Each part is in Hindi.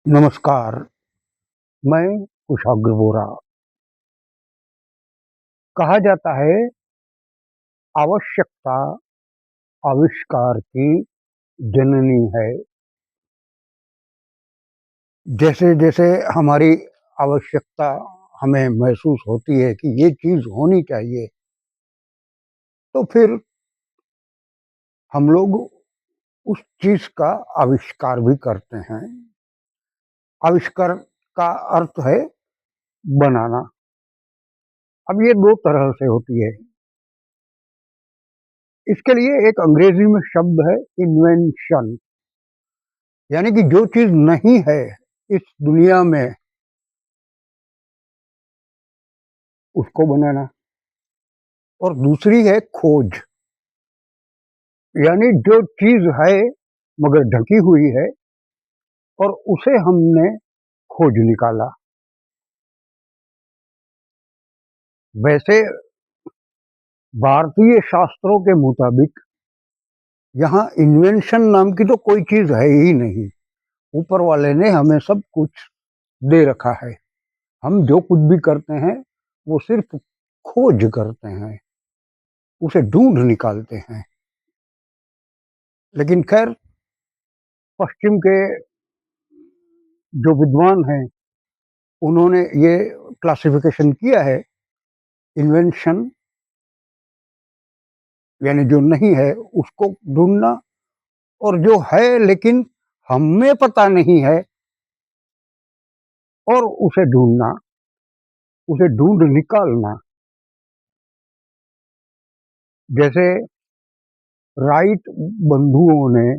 नमस्कार, मैं कुशाग्र बोरा। कहा जाता है आवश्यकता आविष्कार की जननी है। जैसे-जैसे हमारी आवश्यकता हमें महसूस होती है कि ये चीज़ होनी चाहिए, तो फिर हम लोग उस चीज़ का आविष्कार भी करते हैं। आविष्कार का अर्थ है बनाना। अब ये 2 तरह से होती है। इसके लिए एक अंग्रेजी में शब्द है इन्वेंशन। यानी कि जो चीज़ नहीं है इस दुनिया में, उसको बनाना। और दूसरी है खोज, यानी जो चीज़ है मगर ढकी हुई है और उसे हमने खोज निकाला। वैसे भारतीय शास्त्रों के मुताबिक यहाँ इन्वेंशन नाम की तो कोई चीज़ है ही नहीं। ऊपर वाले ने हमें सब कुछ दे रखा है। हम जो कुछ भी करते हैं, वो सिर्फ़ खोज करते हैं, उसे ढूँढ निकालते हैं। लेकिन ख़ैर, पश्चिम के जो विद्वान हैं, उन्होंने ये क्लासिफ़िकेशन किया है, इन्वेंशन यानी जो नहीं है उसको ढूँढना, और जो है लेकिन हमें पता नहीं है और उसे ढूँढना, उसे ढूँढ निकालना। जैसे राइट बंधुओं ने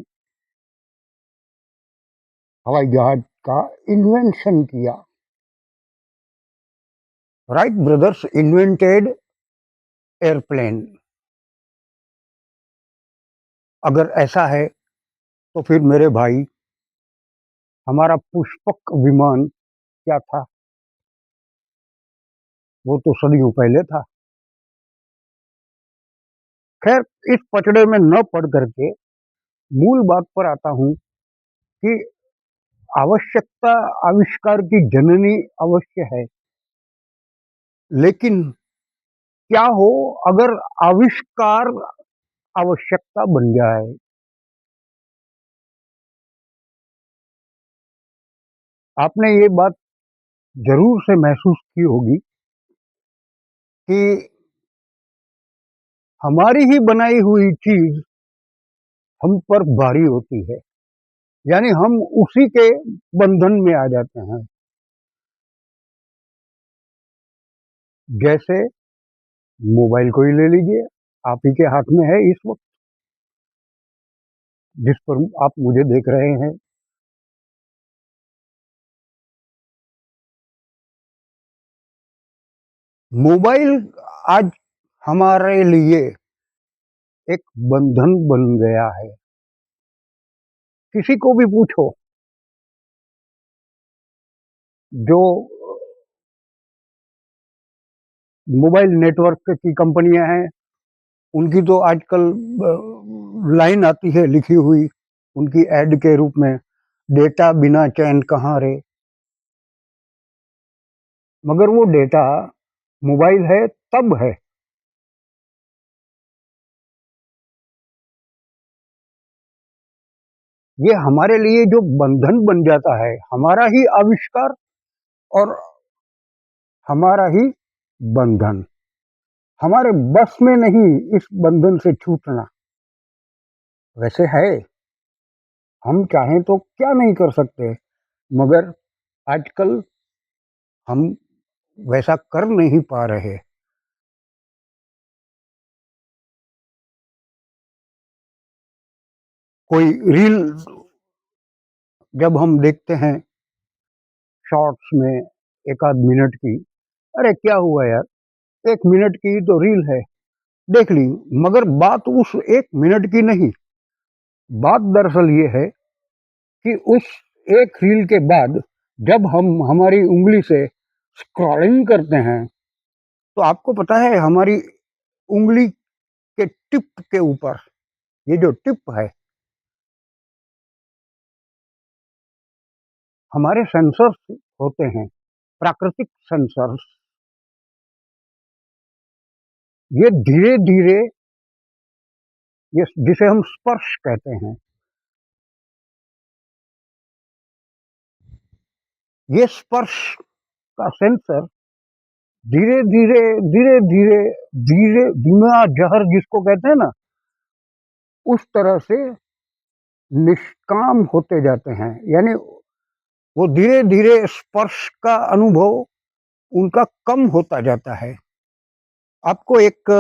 हवाई जहाज का इन्वेंशन किया। Wright brothers invented airplane. अगर ऐसा है तो फिर मेरे भाई, हमारा पुष्पक विमान क्या था? वो तो सदियों पहले था। खैर, इस पचड़े में न पड़ करके मूल बात पर आता हूँ कि आवश्यकता आविष्कार की जननी अवश्य है, लेकिन क्या हो अगर आविष्कार आवश्यकता बन जाए? आपने ये बात ज़रूर से महसूस की होगी कि हमारी ही बनाई हुई चीज़ हम पर भारी होती है, यानी हम उसी के बंधन में आ जाते हैं। जैसे मोबाइल को ही ले लीजिए, आप ही के हाथ में है इस वक़्त, जिस पर आप मुझे देख रहे हैं। मोबाइल आज हमारे लिए एक बंधन बन गया है। किसी को भी पूछो, जो मोबाइल नेटवर्क की कंपनियां हैं, उनकी तो आजकल लाइन आती है लिखी हुई, उनकी एड के रूप में, डेटा बिना चैन कहाँ रे। मगर वो डेटा मोबाइल है तब है। ये हमारे लिए जो बंधन बन जाता है, हमारा ही आविष्कार और हमारा ही बंधन। हमारे बस में नहीं इस बंधन से छूटना। वैसे है, हम चाहें तो क्या नहीं कर सकते, मगर आजकल हम वैसा कर नहीं पा रहे। कोई रील जब हम देखते हैं शॉर्ट्स में, एक आध मिनट की, अरे क्या हुआ यार, 1 मिनट की ही तो रील है, देख ली। मगर बात उस 1 मिनट की नहीं, बात दरअसल ये है कि उस एक रील के बाद जब हम हमारी उंगली से स्क्रॉलिंग करते हैं, तो आपको पता है हमारी उंगली के टिप के ऊपर, ये जो टिप है, हमारे सेंसर्स होते हैं, प्राकृतिक सेंसर्स, ये धीरे-धीरे ये जिसे हम स्पर्श कहते हैं, ये स्पर्श का सेंसर धीरे-धीरे, धीरे-धीरे, धीरे धीमा जहर जिसको कहते हैं ना, उस तरह से निष्काम होते जाते हैं। यानी वो धीरे-धीरे स्पर्श का अनुभव उनका कम होता जाता है। आपको एक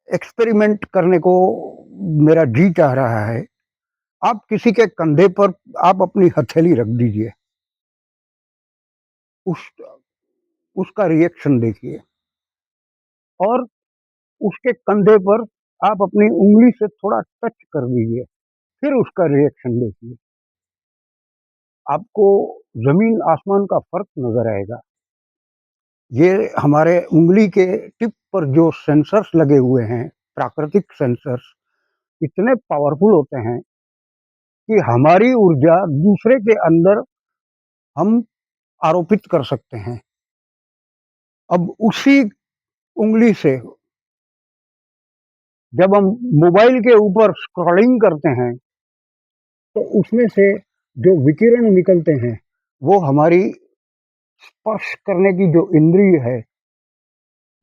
एक्सपेरिमेंट करने को मेरा जी चाह रहा है। आप किसी के कंधे पर आप अपनी हथेली रख दीजिए, उस उसका रिएक्शन देखिए और उसके कंधे पर आप अपनी उँगली से थोड़ा टच कर दीजिए, फिर उसका रिएक्शन देखिए। आपको ज़मीन-आसमान का फ़र्क नज़र आएगा। ये हमारे उँगली के टिप पर जो सेंसर्स लगे हुए हैं, प्राकृतिक सेंसर्स, इतने पावरफुल होते हैं कि हमारी ऊर्जा दूसरे के अंदर हम आरोपित कर सकते हैं। अब उसी उँगली से जब हम मोबाइल के ऊपर स्क्रॉलिंग करते हैं, तो उसमें से जो विकिरण निकलते हैं, वो हमारी स्पर्श करने की जो इंद्रिय है,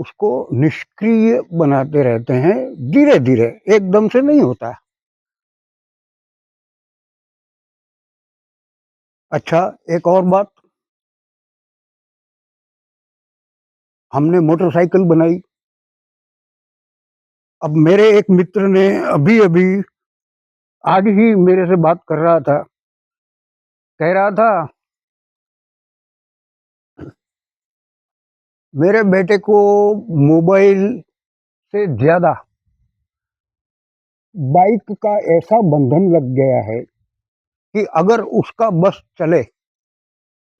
उसको निष्क्रिय बनाते रहते हैं, धीरे-धीरे, एकदम से नहीं होता। अच्छा, एक और बात, हमने मोटरसाइकिल बनाई। अब मेरे एक मित्र ने अभी-अभी आज ही मेरे से बात कर रहा था, कह रहा था, मेरे बेटे को मोबाइल से ज़्यादा बाइक का ऐसा बंधन लग गया है कि अगर उसका बस चले,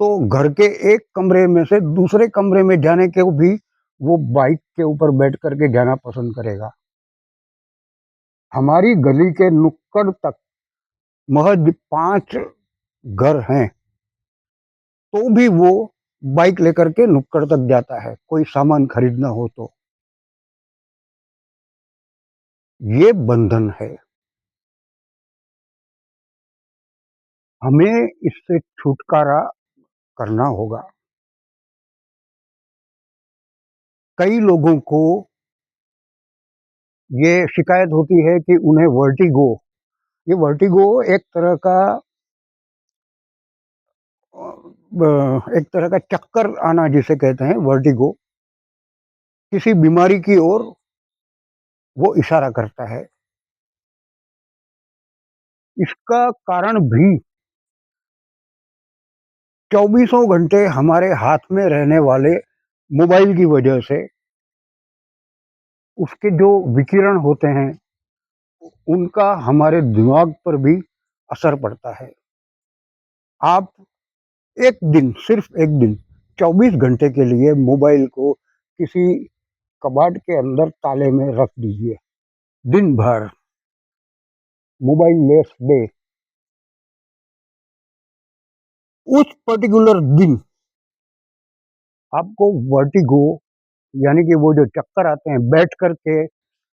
तो घर के एक कमरे में से दूसरे कमरे में जाने के भी वो बाइक के ऊपर बैठ कर के जाना पसंद करेगा। हमारी गली के नुक्कड़ तक महज़ 5 घर हैं, तो भी वो बाइक लेकर के नुक्कड़ तक जाता है, कोई सामान खरीदना हो तो। ये बंधन है, हमें इससे छुटकारा करना होगा। कई लोगों को ये शिकायत होती है कि उन्हें वर्टिगो, ये वर्टिगो एक तरह का एक तरह का चक्कर आना जिसे कहते हैं वर्टिगो, किसी बीमारी की ओर वो इशारा करता है। इसका कारण भी चौबीसों घंटे हमारे हाथ में रहने वाले मोबाइल की वजह से उसके जो विकिरण होते हैं, उनका हमारे दिमाग पर भी असर पड़ता है। आप एक दिन, सिर्फ एक दिन, 24 घंटे के लिए मोबाइल को किसी कबाड़ के अंदर ताले में रख दीजिए। दिन भर मोबाइल लेस डे, उस पर्टिकुलर दिन आपको वर्टिगो यानी कि वो जो चक्कर आते हैं, बैठ कर के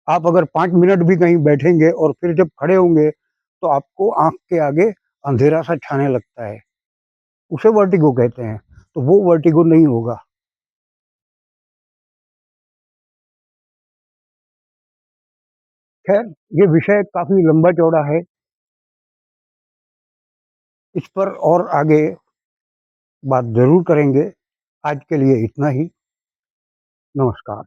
आप अगर 5 मिनट भी कहीं बैठेंगे और फिर जब खड़े होंगे, तो आपको आँख के आगे अंधेरा सा छाने लगता है। उसे वर्टिगो कहते हैं, तो वो वर्टिगो नहीं होगा। ख़ैर, ये विषय काफ़ी लंबा-चौड़ा है, इस पर और आगे बात ज़रूर करेंगे। आज के लिए इतना ही। नमस्कार।